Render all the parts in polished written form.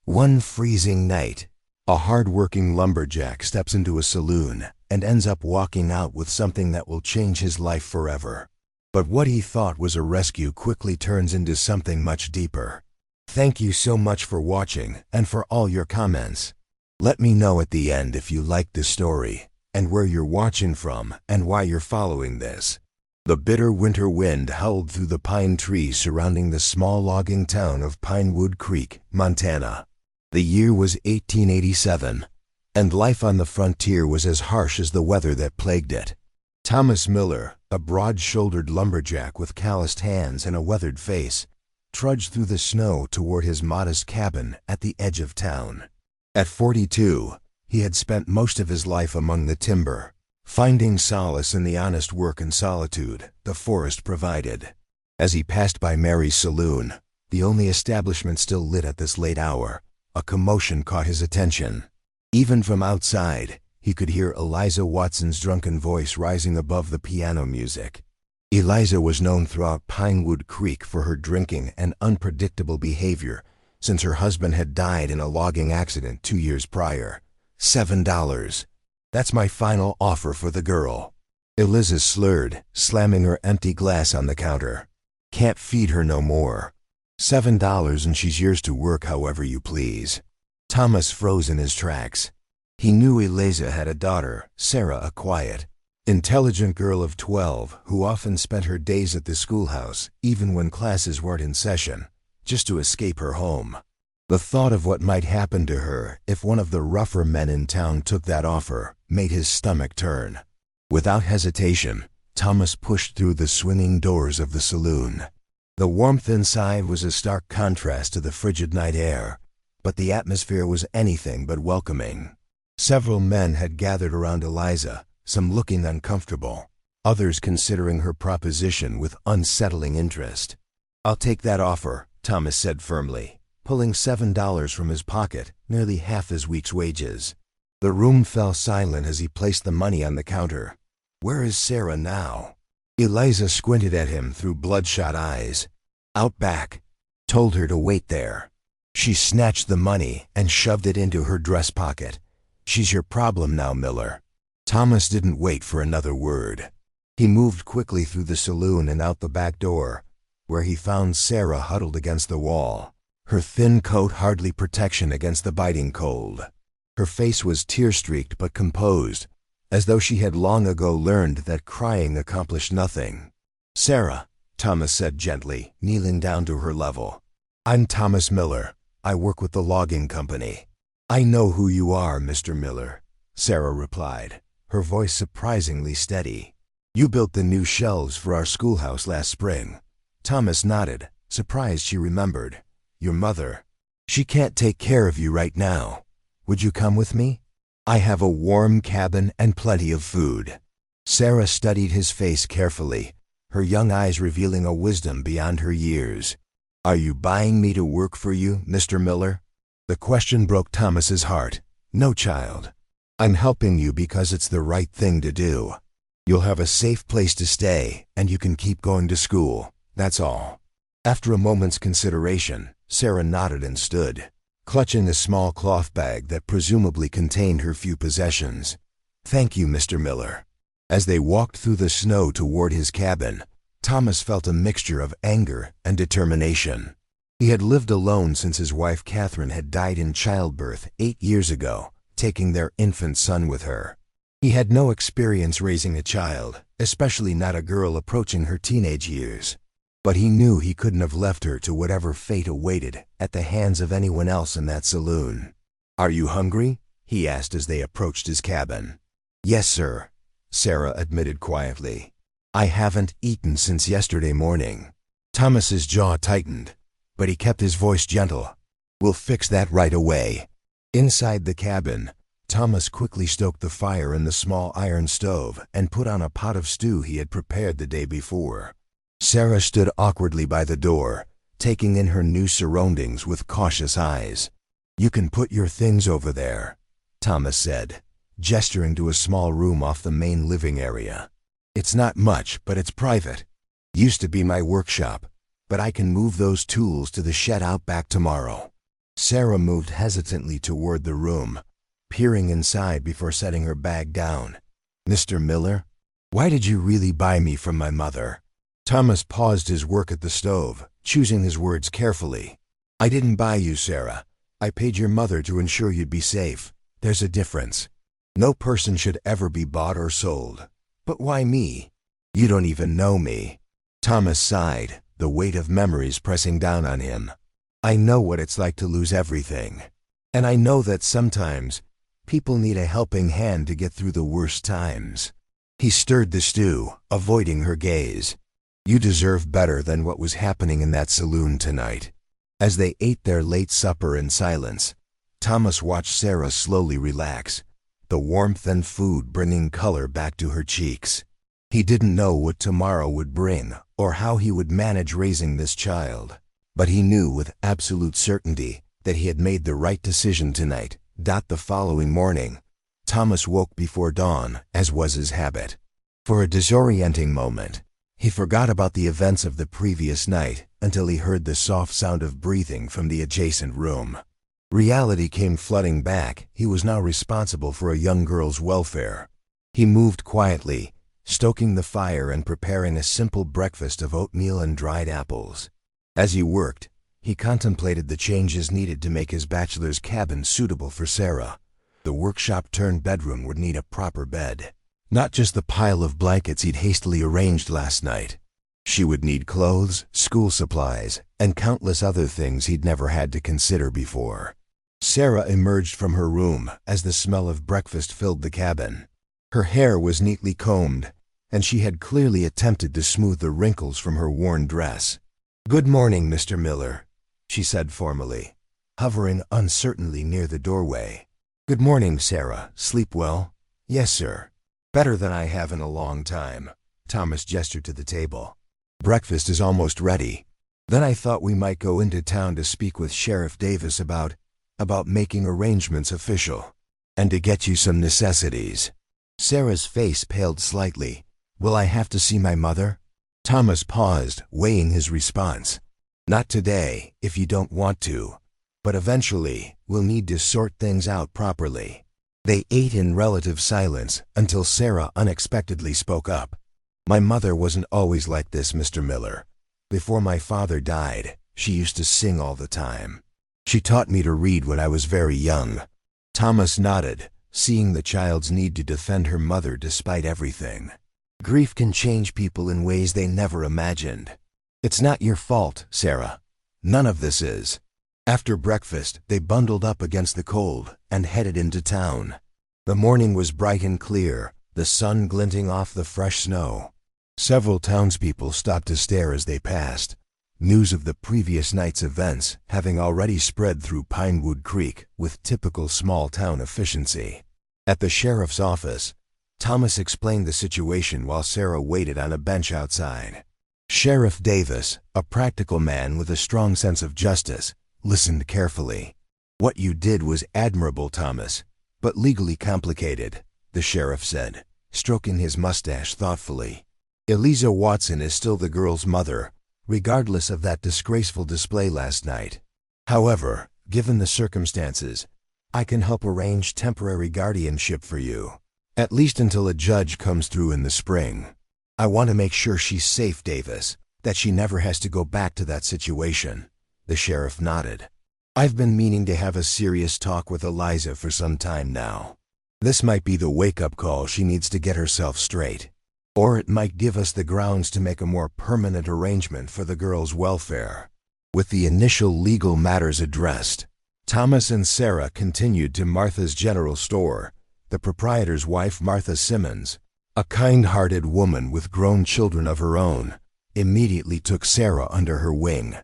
One freezing night, a hard-working lumberjack steps into a saloon and ends up walking out with something that will change his life forever. But what he thought was a rescue quickly turns into something much deeper. Thank you so much for watching and for all your comments. Let me know at the end if you liked this story, and where you're watching from and why you're following this. The bitter winter wind howled through the pine trees surrounding the small logging town of Pinewood Creek, Montana. The year was 1887, and life on the frontier was as harsh as the weather that plagued it. Thomas Miller, a broad-shouldered lumberjack with calloused hands and a weathered face, trudged through the snow toward his modest cabin at the edge of town. At 42, he had spent most of his life among the timber, finding solace in the honest work and solitude the forest provided. As he passed by Mary's saloon, the only establishment still lit at this late hour, a commotion caught his attention. Even from outside, he could hear Eliza Watson's drunken voice rising above the piano music. Eliza was known throughout Pinewood Creek for her drinking and unpredictable behavior since her husband had died in a logging accident 2 years prior. $7. That's my final offer for the girl. Eliza slurred, slamming her empty glass on the counter. Can't feed her no more. $7 and she's yours to work however you please. Thomas froze in his tracks. He knew Eliza had a daughter, Sarah, a quiet, intelligent girl of 12 who often spent her days at the schoolhouse, even when classes weren't in session, just to escape her home. The thought of what might happen to her if one of the rougher men in town took that offer made his stomach turn. Without hesitation, Thomas pushed through the swinging doors of the saloon. The warmth inside was a stark contrast to the frigid night air, but the atmosphere was anything but welcoming. Several men had gathered around Eliza, some looking uncomfortable, others considering her proposition with unsettling interest. "I'll take that offer," Thomas said firmly, pulling $7 from his pocket, nearly half his week's wages. The room fell silent as he placed the money on the counter. "Where is Sarah now?" Eliza squinted at him through bloodshot eyes. "Out back. Told her to wait there." She snatched the money and shoved it into her dress pocket. "She's your problem now, Miller." Thomas didn't wait for another word. He moved quickly through the saloon and out the back door, where he found Sarah huddled against the wall, her thin coat hardly protection against the biting cold. Her face was tear-streaked but composed, as though she had long ago learned that crying accomplished nothing. "Sarah," Thomas said gently, kneeling down to her level. "I'm Thomas Miller. I work with the logging company." "I know who you are, Mr. Miller," Sarah replied, her voice surprisingly steady. "You built the new shelves for our schoolhouse last spring." Thomas nodded, surprised she remembered. "Your mother. She can't take care of you right now. Would you come with me? I have a warm cabin and plenty of food." Sarah studied his face carefully, her young eyes revealing a wisdom beyond her years. "Are you buying me to work for you, Mr. Miller?" The question broke Thomas's heart. "No, child. I'm helping you because it's the right thing to do. You'll have a safe place to stay, and you can keep going to school. That's all." After a moment's consideration, Sarah nodded and stood, clutching a small cloth bag that presumably contained her few possessions. "Thank you, Mr. Miller." As they walked through the snow toward his cabin, Thomas felt a mixture of anger and determination. He had lived alone since his wife Catherine had died in childbirth 8 years ago, taking their infant son with her. He had no experience raising a child, especially not a girl approaching her teenage years. But he knew he couldn't have left her to whatever fate awaited at the hands of anyone else in that saloon. "Are you hungry?" he asked as they approached his cabin. "Yes, sir," Sarah admitted quietly. "I haven't eaten since yesterday morning." Thomas's jaw tightened, but he kept his voice gentle. "We'll fix that right away." Inside the cabin, Thomas quickly stoked the fire in the small iron stove and put on a pot of stew he had prepared the day before. Sarah stood awkwardly by the door, taking in her new surroundings with cautious eyes. "You can put your things over there," Thomas said, gesturing to a small room off the main living area. "It's not much, but it's private. Used to be my workshop, but I can move those tools to the shed out back tomorrow." Sarah moved hesitantly toward the room, peering inside before setting her bag down. "Mr. Miller, why did you really buy me from my mother?" Thomas paused his work at the stove, choosing his words carefully. "I didn't buy you, Sarah. I paid your mother to ensure you'd be safe. There's a difference. No person should ever be bought or sold. But why me? You don't even know me." Thomas sighed, the weight of memories pressing down on him. "I know what it's like to lose everything. And I know that sometimes people need a helping hand to get through the worst times." He stirred the stew, avoiding her gaze. "You deserve better than what was happening in that saloon tonight." As they ate their late supper in silence, Thomas watched Sarah slowly relax, the warmth and food bringing color back to her cheeks. He didn't know what tomorrow would bring or how he would manage raising this child, but he knew with absolute certainty that he had made the right decision tonight. The following morning, Thomas woke before dawn, as was his habit. For a disorienting moment, he forgot about the events of the previous night until he heard the soft sound of breathing from the adjacent room. Reality came flooding back. He was now responsible for a young girl's welfare. He moved quietly, stoking the fire and preparing a simple breakfast of oatmeal and dried apples. As he worked, he contemplated the changes needed to make his bachelor's cabin suitable for Sarah. The workshop-turned-bedroom would need a proper bed, not just the pile of blankets he'd hastily arranged last night. She would need clothes, school supplies, and countless other things he'd never had to consider before. Sarah emerged from her room as the smell of breakfast filled the cabin. Her hair was neatly combed, and she had clearly attempted to smooth the wrinkles from her worn dress. "Good morning, Mr. Miller," she said formally, hovering uncertainly near the doorway. "Good morning, Sarah. Sleep well?" "Yes, sir. Better than I have in a long time." Thomas gestured to the table. "Breakfast is almost ready. Then I thought we might go into town to speak with Sheriff Davis about making arrangements official, and to get you some necessities." Sarah's face paled slightly. "Will I have to see my mother?" Thomas paused, weighing his response. "Not today, if you don't want to, but eventually we'll need to sort things out properly." They ate in relative silence until Sarah unexpectedly spoke up. "My mother wasn't always like this, Mr. Miller. Before my father died, she used to sing all the time. She taught me to read when I was very young." Thomas nodded, seeing the child's need to defend her mother despite everything. Grief can change people in ways they never imagined. "It's not your fault, Sarah. None of this is." After breakfast, they bundled up against the cold and headed into town. The morning was bright and clear, the sun glinting off the fresh snow. Several townspeople stopped to stare as they passed, news of the previous night's events having already spread through Pinewood Creek with typical small-town efficiency. At the sheriff's office, Thomas explained the situation while Sarah waited on a bench outside. Sheriff Davis, a practical man with a strong sense of justice, listened carefully. "What you did was admirable, Thomas, but legally complicated," the sheriff said, stroking his mustache thoughtfully. "Eliza Watson is still the girl's mother, regardless of that disgraceful display last night. However, given the circumstances, I can help arrange temporary guardianship for you, at least until a judge comes through in the spring. I want to make sure she's safe, Davis, that she never has to go back to that situation." The sheriff nodded. "I've been meaning to have a serious talk with Eliza for some time now. This might be the wake-up call she needs to get herself straight. Or it might give us the grounds to make a more permanent arrangement for the girl's welfare." With the initial legal matters addressed, Thomas and Sarah continued to Martha's General Store. The proprietor's wife, Martha Simmons, a kind-hearted woman with grown children of her own, immediately took Sarah under her wing.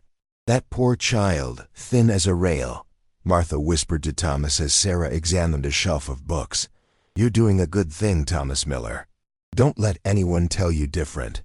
"That poor child, thin as a rail," Martha whispered to Thomas as Sarah examined a shelf of books. "You're doing a good thing, Thomas Miller. Don't let anyone tell you different."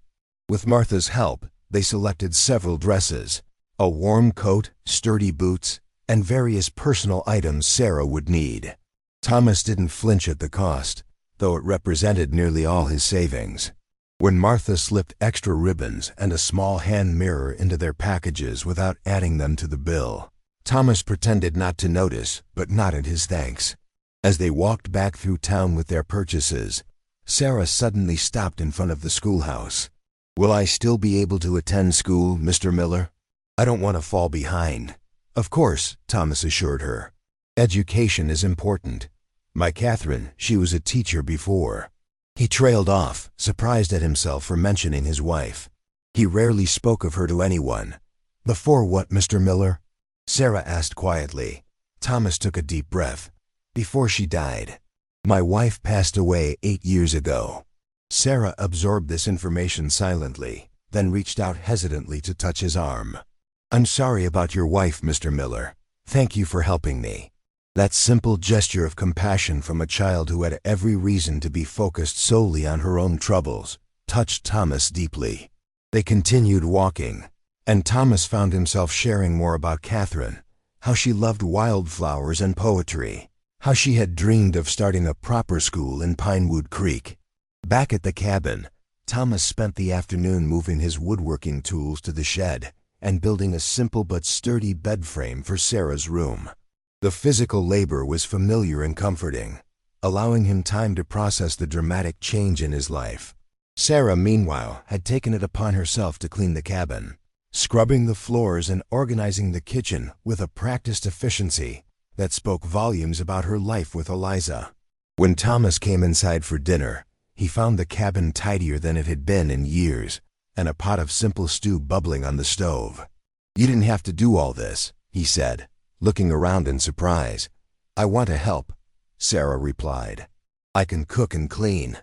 With Martha's help, they selected several dresses, a warm coat, sturdy boots, and various personal items Sarah would need. Thomas didn't flinch at the cost, though it represented nearly all his savings. When Martha slipped extra ribbons and a small hand mirror into their packages without adding them to the bill, Thomas pretended not to notice, but nodded his thanks. As they walked back through town with their purchases, Sarah suddenly stopped in front of the schoolhouse. "Will I still be able to attend school, Mr. Miller? I don't want to fall behind." "Of course," Thomas assured her. "Education is important. My Catherine, she was a teacher before." He trailed off, surprised at himself for mentioning his wife. He rarely spoke of her to anyone. "Before what, Mr. Miller?" Sarah asked quietly. Thomas took a deep breath. "Before she died. My wife passed away 8 years ago." Sarah absorbed this information silently, then reached out hesitantly to touch his arm. "I'm sorry about your wife, Mr. Miller. Thank you for helping me." That simple gesture of compassion from a child who had every reason to be focused solely on her own troubles touched Thomas deeply. They continued walking, and Thomas found himself sharing more about Catherine, how she loved wildflowers and poetry, how she had dreamed of starting a proper school in Pinewood Creek. Back at the cabin, Thomas spent the afternoon moving his woodworking tools to the shed and building a simple but sturdy bed frame for Sarah's room. The physical labor was familiar and comforting, allowing him time to process the dramatic change in his life. Sarah, meanwhile, had taken it upon herself to clean the cabin, scrubbing the floors and organizing the kitchen with a practiced efficiency that spoke volumes about her life with Eliza. When Thomas came inside for dinner, he found the cabin tidier than it had been in years, and a pot of simple stew bubbling on the stove. "You didn't have to do all this," he said, looking around in surprise. "I want to help," Sarah replied. "I can cook and clean.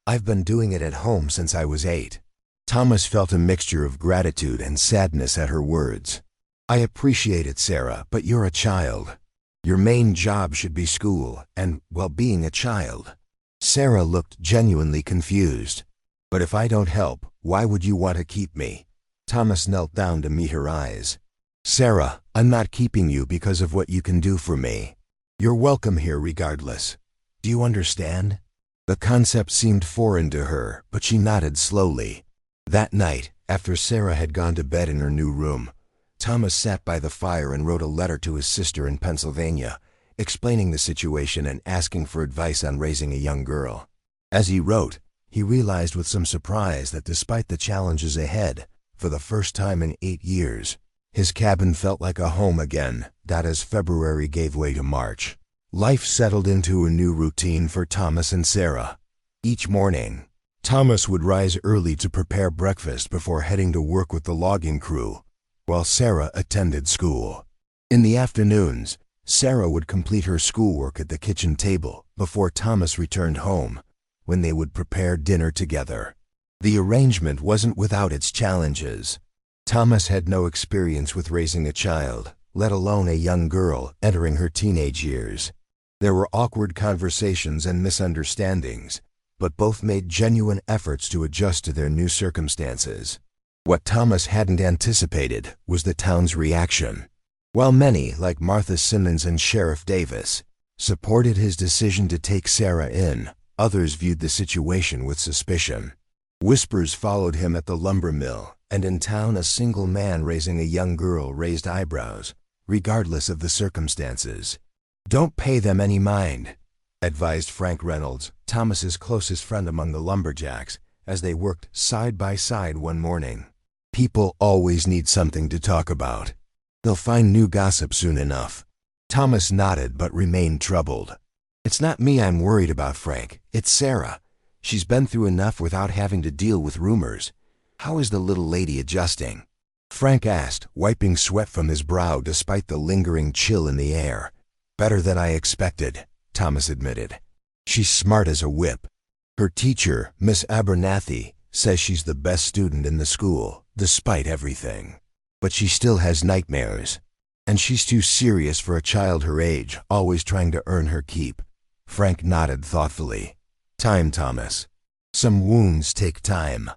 I've been doing it at home since I was 8. Thomas felt a mixture of gratitude and sadness at her words. "I appreciate it, Sarah, but you're a child. Your main job should be school and, well, being a child." Sarah looked genuinely confused. "But if I don't help, why would you want to keep me?" Thomas knelt down to meet her eyes. "Sarah, I'm not keeping you because of what you can do for me. You're welcome here regardless. Do you understand?" The concept seemed foreign to her, but she nodded slowly. That night, after Sarah had gone to bed in her new room, Thomas sat by the fire and wrote a letter to his sister in Pennsylvania, explaining the situation and asking for advice on raising a young girl. As he wrote, he realized with some surprise that despite the challenges ahead, for the first time in 8 years, his cabin felt like a home again, as February gave way to March. Life settled into a new routine for Thomas and Sarah. Each morning, Thomas would rise early to prepare breakfast before heading to work with the logging crew, while Sarah attended school. In the afternoons, Sarah would complete her schoolwork at the kitchen table before Thomas returned home, when they would prepare dinner together. The arrangement wasn't without its challenges. Thomas had no experience with raising a child, let alone a young girl entering her teenage years. There were awkward conversations and misunderstandings, but both made genuine efforts to adjust to their new circumstances. What Thomas hadn't anticipated was the town's reaction. While many, like Martha Simmons and Sheriff Davis, supported his decision to take Sarah in, others viewed the situation with suspicion. Whispers followed him at the lumber mill, and in town a single man raising a young girl raised eyebrows, regardless of the circumstances. "Don't pay them any mind," advised Frank Reynolds, Thomas's closest friend among the Lumberjacks, as they worked side by side one morning. "People always need something to talk about. They'll find new gossip soon enough." Thomas nodded but remained troubled. "It's not me I'm worried about, Frank. It's Sarah. She's been through enough without having to deal with rumors. How is the little lady adjusting?" Frank asked, wiping sweat from his brow despite the lingering chill in the air. "Better than I expected," Thomas admitted. "She's smart as a whip. Her teacher, Miss Abernathy, says she's the best student in the school, despite everything. But she still has nightmares. And she's too serious for a child her age, always trying to earn her keep." Frank nodded thoughtfully. "Time, Thomas. Some wounds take time."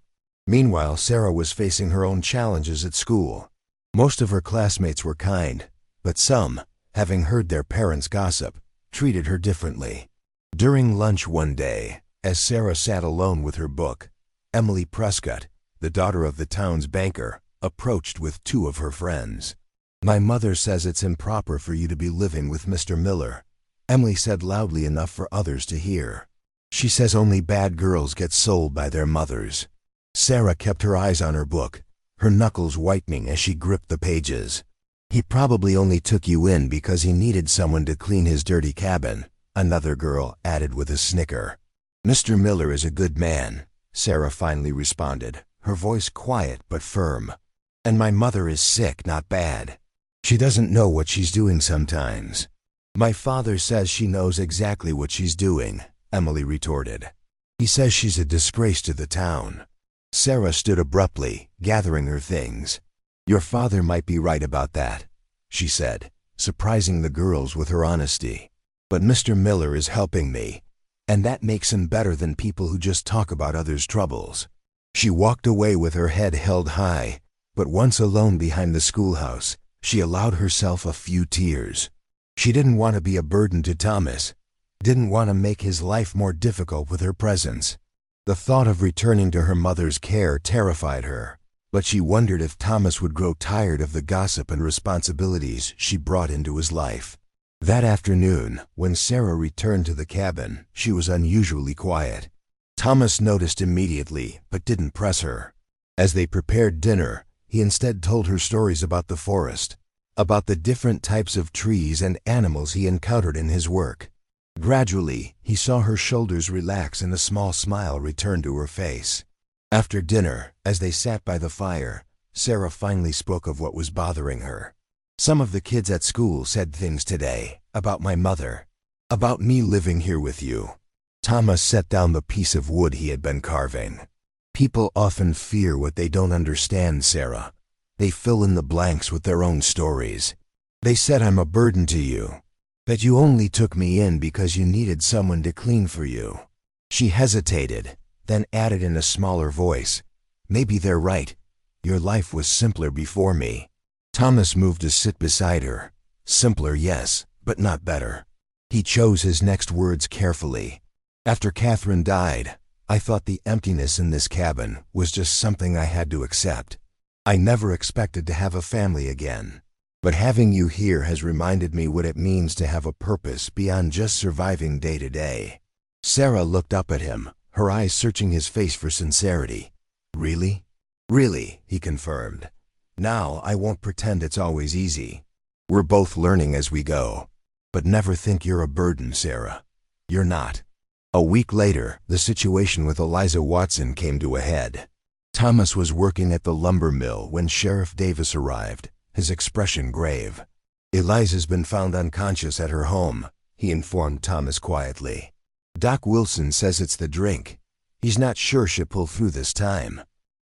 Meanwhile, Sarah was facing her own challenges at school. Most of her classmates were kind, but some, having heard their parents gossip, treated her differently. During lunch one day, as Sarah sat alone with her book, Emily Prescott, the daughter of the town's banker, approached with 2 of her friends. "My mother says it's improper for you to be living with Mr. Miller," Emily said loudly enough for others to hear. "She says only bad girls get sold by their mothers." Sarah kept her eyes on her book, her knuckles whitening as she gripped the pages. "He probably only took you in because he needed someone to clean his dirty cabin," another girl added with a snicker. "Mr. Miller is a good man," Sarah finally responded, her voice quiet but firm. "And my mother is sick, not bad. She doesn't know what she's doing sometimes." "My father says she knows exactly what she's doing," Emily retorted. "He says she's a disgrace to the town." Sarah stood abruptly, gathering her things. "Your father might be right about that," she said, surprising the girls with her honesty. "But Mr. Miller is helping me, and that makes him better than people who just talk about others' troubles." She walked away with her head held high, but once alone behind the schoolhouse, she allowed herself a few tears. She didn't want to be a burden to Thomas, didn't want to make his life more difficult with her presence. The thought of returning to her mother's care terrified her, but she wondered if Thomas would grow tired of the gossip and responsibilities she brought into his life. That afternoon, when Sarah returned to the cabin, she was unusually quiet. Thomas noticed immediately, but didn't press her. As they prepared dinner, he instead told her stories about the forest, about the different types of trees and animals he encountered in his work. Gradually, he saw her shoulders relax and a small smile return to her face. After dinner, as they sat by the fire, Sarah finally spoke of what was bothering her. "Some of the kids at school said things today, about my mother, about me living here with you." Thomas set down the piece of wood he had been carving. "People often fear what they don't understand, Sarah. They fill in the blanks with their own stories. They said I'm a burden to you, that you only took me in because you needed someone to clean for you." She hesitated, then added in a smaller voice, "Maybe they're right. Your life was simpler before me." Thomas moved to sit beside her. Simpler, yes, but not better. He chose his next words carefully. "After Catherine died, I thought the emptiness in this cabin was just something I had to accept. I never expected to have a family again. But having you here has reminded me what it means to have a purpose beyond just surviving day to day." Sarah looked up at him, her eyes searching his face for sincerity. "Really?" "Really," he confirmed. "Now I won't pretend it's always easy. We're both learning as we go. But never think you're a burden, Sarah. You're not." A week later, the situation with Eliza Watson came to a head. Thomas was working at the lumber mill when Sheriff Davis arrived, his expression grave. "Eliza's been found unconscious at her home," he informed Thomas quietly. "Doc Wilson says it's the drink. He's not sure she'll pull through this time."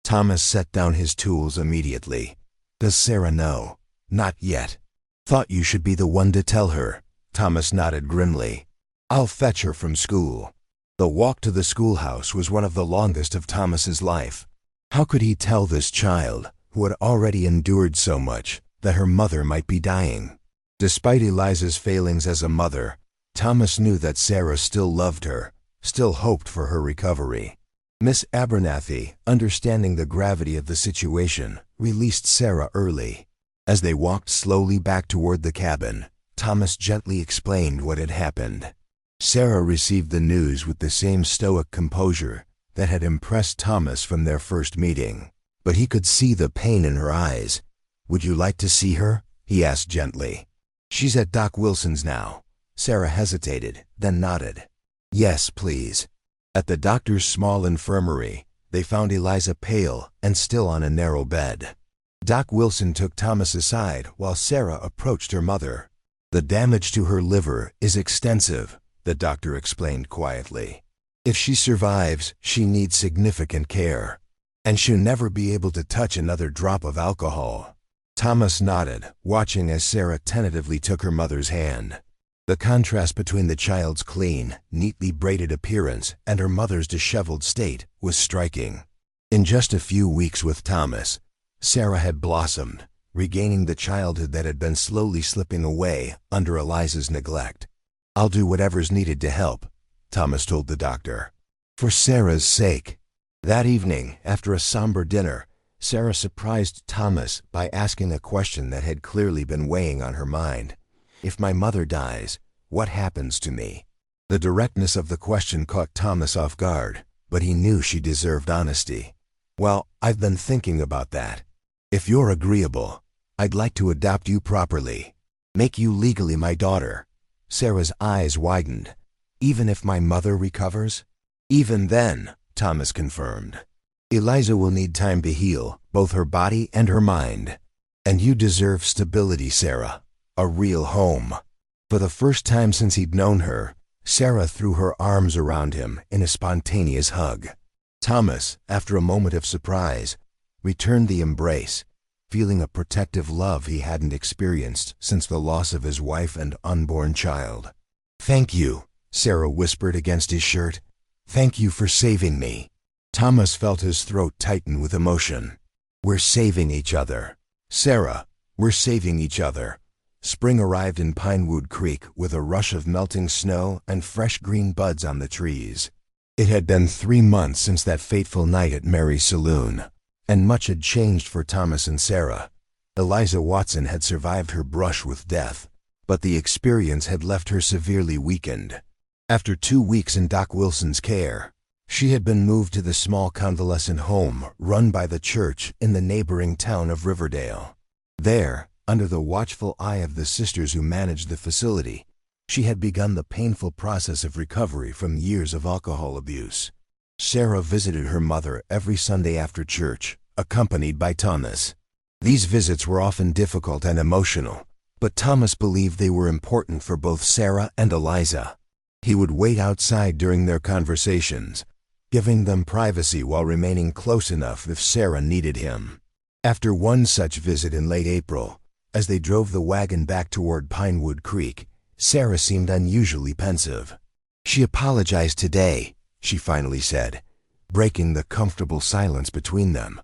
Thomas set down his tools immediately. "Does Sarah know?" "Not yet." "Thought you should be the one to tell her." Thomas nodded grimly. "I'll fetch her from school." The walk to the schoolhouse was one of the longest of Thomas's life. How could he tell this child, who had already endured so much, that her mother might be dying? Despite Eliza's failings as a mother, Thomas knew that Sarah still loved her, still hoped for her recovery. Miss Abernathy, understanding the gravity of the situation, released Sarah early. As they walked slowly back toward the cabin, Thomas gently explained what had happened. Sarah received the news with the same stoic composure that had impressed Thomas from their first meeting, but he could see the pain in her eyes. "Would you like to see her?" he asked gently. "She's at Doc Wilson's now." Sarah hesitated, then nodded. "Yes, please." At the doctor's small infirmary, they found Eliza pale and still on a narrow bed. Doc Wilson took Thomas aside while Sarah approached her mother. "The damage to her liver is extensive," the doctor explained quietly. "If she survives, she needs significant care, and she'll never be able to touch another drop of alcohol." Thomas nodded, watching as Sarah tentatively took her mother's hand. The contrast between the child's clean, neatly braided appearance and her mother's disheveled state was striking. In just a few weeks with Thomas, Sarah had blossomed, regaining the childhood that had been slowly slipping away under Eliza's neglect. "I'll do whatever's needed to help," Thomas told the doctor. "For Sarah's sake." That evening, after a somber dinner, Sarah surprised Thomas by asking a question that had clearly been weighing on her mind. If my mother dies, what happens to me? The directness of the question caught Thomas off guard, but he knew she deserved honesty. Well, I've been thinking about that. If you're agreeable, I'd like to adopt you properly. Make you legally my daughter. Sarah's eyes widened. Even if my mother recovers? Even then, Thomas confirmed. Eliza will need time to heal, both her body and her mind. And you deserve stability, Sarah. A real home. For the first time since he'd known her, Sarah threw her arms around him in a spontaneous hug. Thomas, after a moment of surprise, returned the embrace, feeling a protective love he hadn't experienced since the loss of his wife and unborn child. Thank you, Sarah whispered against his shirt. Thank you for saving me. Thomas felt his throat tighten with emotion. We're saving each other. Sarah, we're saving each other. Spring arrived in Pinewood Creek with a rush of melting snow and fresh green buds on the trees. It had been 3 months since that fateful night at Mary's saloon, and much had changed for Thomas and Sarah. Eliza Watson had survived her brush with death, but the experience had left her severely weakened. After 2 weeks in Doc Wilson's care, she had been moved to the small convalescent home run by the church in the neighboring town of Riverdale. There, under the watchful eye of the sisters who managed the facility, she had begun the painful process of recovery from years of alcohol abuse. Sarah visited her mother every Sunday after church, accompanied by Thomas. These visits were often difficult and emotional, but Thomas believed they were important for both Sarah and Eliza. He would wait outside during their conversations, giving them privacy while remaining close enough if Sarah needed him. After one such visit in late April, as they drove the wagon back toward Pinewood Creek, Sarah seemed unusually pensive. She apologized today, she finally said, breaking the comfortable silence between them.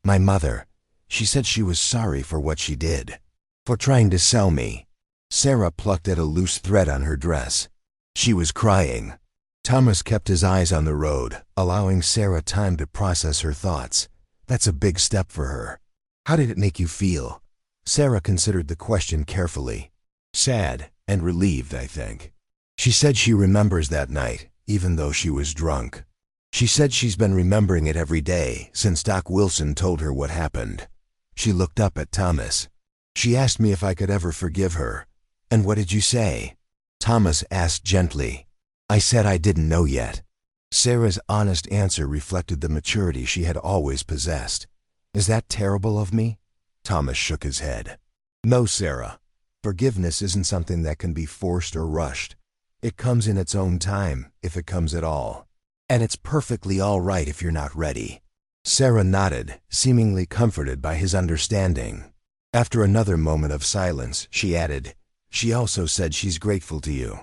My mother, she said she was sorry for what she did, for trying to sell me. Sarah plucked at a loose thread on her dress. She was crying. Thomas kept his eyes on the road, allowing Sarah time to process her thoughts. That's a big step for her. How did it make you feel? Sarah considered the question carefully. Sad and relieved, I think. She said she remembers that night, even though she was drunk. She said she's been remembering it every day since Doc Wilson told her what happened. She looked up at Thomas. She asked me if I could ever forgive her. And what did you say? Thomas asked gently. I said I didn't know yet. Sarah's honest answer reflected the maturity she had always possessed. Is that terrible of me? Thomas shook his head. No, Sarah. Forgiveness isn't something that can be forced or rushed. It comes in its own time, if it comes at all. And it's perfectly all right if you're not ready. Sarah nodded, seemingly comforted by his understanding. After another moment of silence, she added, she also said she's grateful to you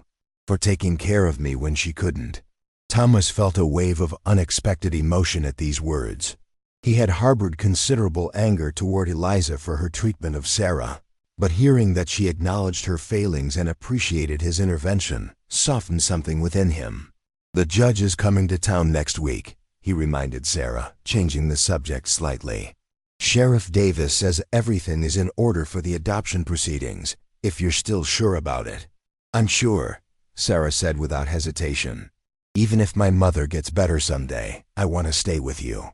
for taking care of me when she couldn't. Thomas felt a wave of unexpected emotion at these words. He had harbored considerable anger toward Eliza for her treatment of Sarah, but hearing that she acknowledged her failings and appreciated his intervention softened something within him. The judge is coming to town next week, he reminded Sarah, changing the subject slightly. Sheriff Davis says everything is in order for the adoption proceedings, if you're still sure about it. I'm sure, Sarah said without hesitation. Even if my mother gets better someday, I want to stay with you.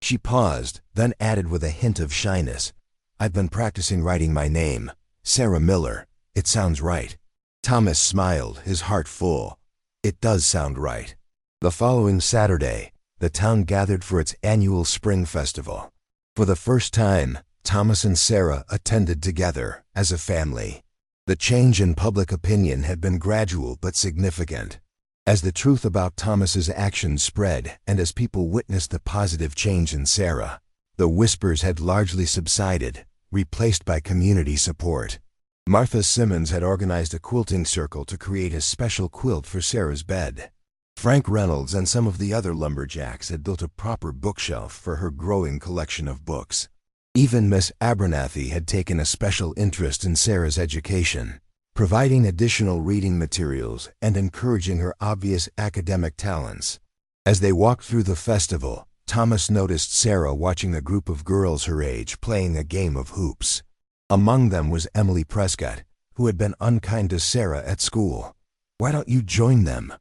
She paused, then added with a hint of shyness, I've been practicing writing my name, Sarah Miller. It sounds right. Thomas smiled, his heart full. It does sound right. The following Saturday, the town gathered for its annual spring festival. For the first time, Thomas and Sarah attended together, as a family. The change in public opinion had been gradual but significant. As the truth about Thomas's actions spread and as people witnessed the positive change in Sarah, the whispers had largely subsided, replaced by community support. Martha Simmons had organized a quilting circle to create a special quilt for Sarah's bed. Frank Reynolds and some of the other lumberjacks had built a proper bookshelf for her growing collection of books. Even Miss Abernathy had taken a special interest in Sarah's education, providing additional reading materials and encouraging her obvious academic talents. As they walked through the festival, Thomas noticed Sarah watching a group of girls her age playing a game of hoops. Among them was Emily Prescott, who had been unkind to Sarah at school. "Why don't you join them?"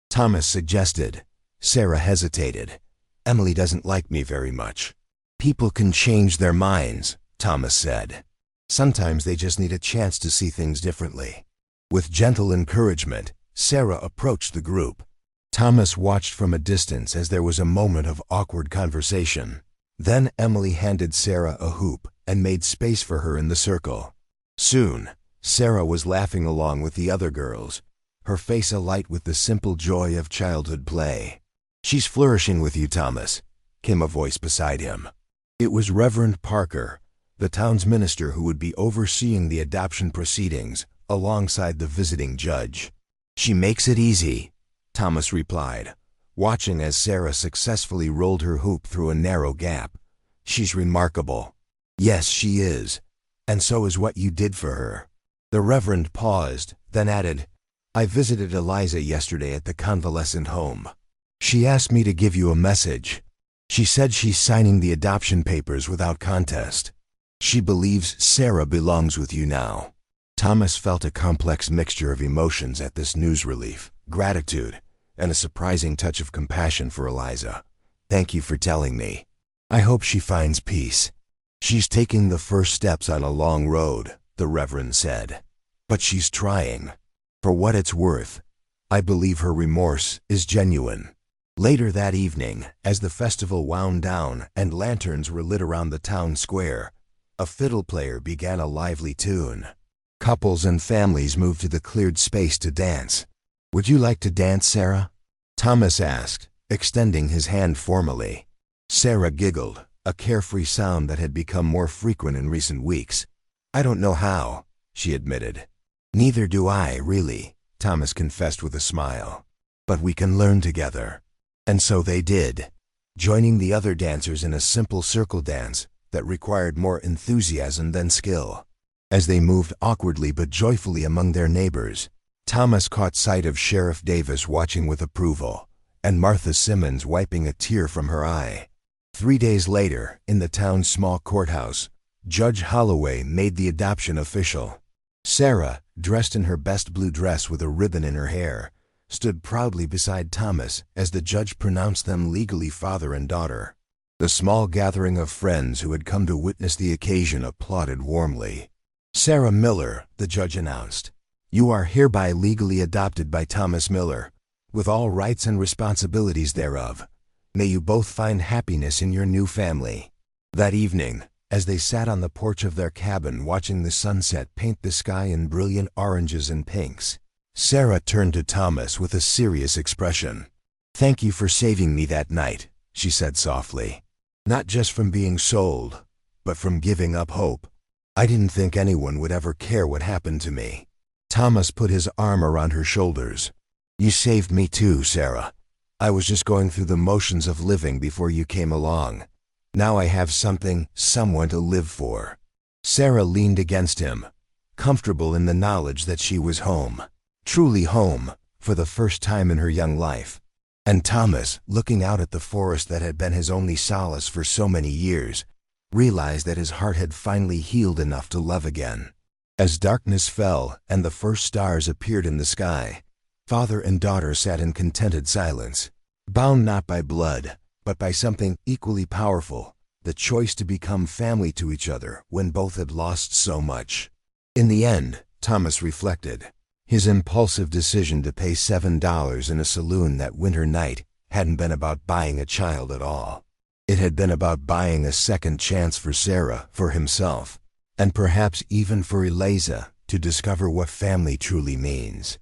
Thomas suggested. Sarah hesitated. "Emily doesn't like me very much." "People can change their minds," Thomas said. "Sometimes they just need a chance to see things differently." With gentle encouragement, Sarah approached the group. Thomas watched from a distance as there was a moment of awkward conversation. Then Emily handed Sarah a hoop and made space for her in the circle. Soon, Sarah was laughing along with the other girls, her face alight with the simple joy of childhood play. "She's flourishing with you, Thomas," came a voice beside him. It was Reverend Parker, the town's minister who would be overseeing the adoption proceedings, alongside the visiting judge. "She makes it easy," Thomas replied, watching as Sarah successfully rolled her hoop through a narrow gap. "She's remarkable." "Yes, she is. And so is what you did for her." The Reverend paused, then added, "I visited Eliza yesterday at the convalescent home. She asked me to give you a message. She said she's signing the adoption papers without contest. She believes Sarah belongs with you now." Thomas felt a complex mixture of emotions at this news relief, gratitude, and a surprising touch of compassion for Eliza. "Thank you for telling me. I hope she finds peace." "She's taking the first steps on a long road," the Reverend said. "But she's trying. For what it's worth, I believe her remorse is genuine." Later that evening, as the festival wound down and lanterns were lit around the town square, a fiddle player began a lively tune. Couples and families moved to the cleared space to dance. "Would you like to dance, Sarah?" Thomas asked, extending his hand formally. Sarah giggled, a carefree sound that had become more frequent in recent weeks. "I don't know how," she admitted. "Neither do I, really," Thomas confessed with a smile. "But we can learn together." And so they did, joining the other dancers in a simple circle dance that required more enthusiasm than skill. As they moved awkwardly but joyfully among their neighbors, Thomas caught sight of Sheriff Davis watching with approval, and Martha Simmons wiping a tear from her eye. 3 days later, in the town's small courthouse, Judge Holloway made the adoption official. Sarah, dressed in her best blue dress with a ribbon in her hair, stood proudly beside Thomas as the judge pronounced them legally father and daughter. The small gathering of friends who had come to witness the occasion applauded warmly. "Sarah Miller," the judge announced, "you are hereby legally adopted by Thomas Miller, with all rights and responsibilities thereof. May you both find happiness in your new family." That evening, as they sat on the porch of their cabin watching the sunset paint the sky in brilliant oranges and pinks, Sarah turned to Thomas with a serious expression. "Thank you for saving me that night," she said softly. "Not just from being sold, but from giving up hope. I didn't think anyone would ever care what happened to me." Thomas put his arm around her shoulders. "You saved me too, Sarah. I was just going through the motions of living before you came along. Now I have someone to live for." Sarah leaned against him, comfortable in the knowledge that she was home. Truly home, for the first time in her young life. And Thomas, looking out at the forest that had been his only solace for so many years, realized that his heart had finally healed enough to love again. As darkness fell and the first stars appeared in the sky, father and daughter sat in contented silence, bound not by blood, but by something equally powerful, the choice to become family to each other when both had lost so much. In the end, Thomas reflected, his impulsive decision to pay $7 in a saloon that winter night hadn't been about buying a child at all. It had been about buying a second chance for Sarah, for himself, and perhaps even for Eliza to discover what family truly means.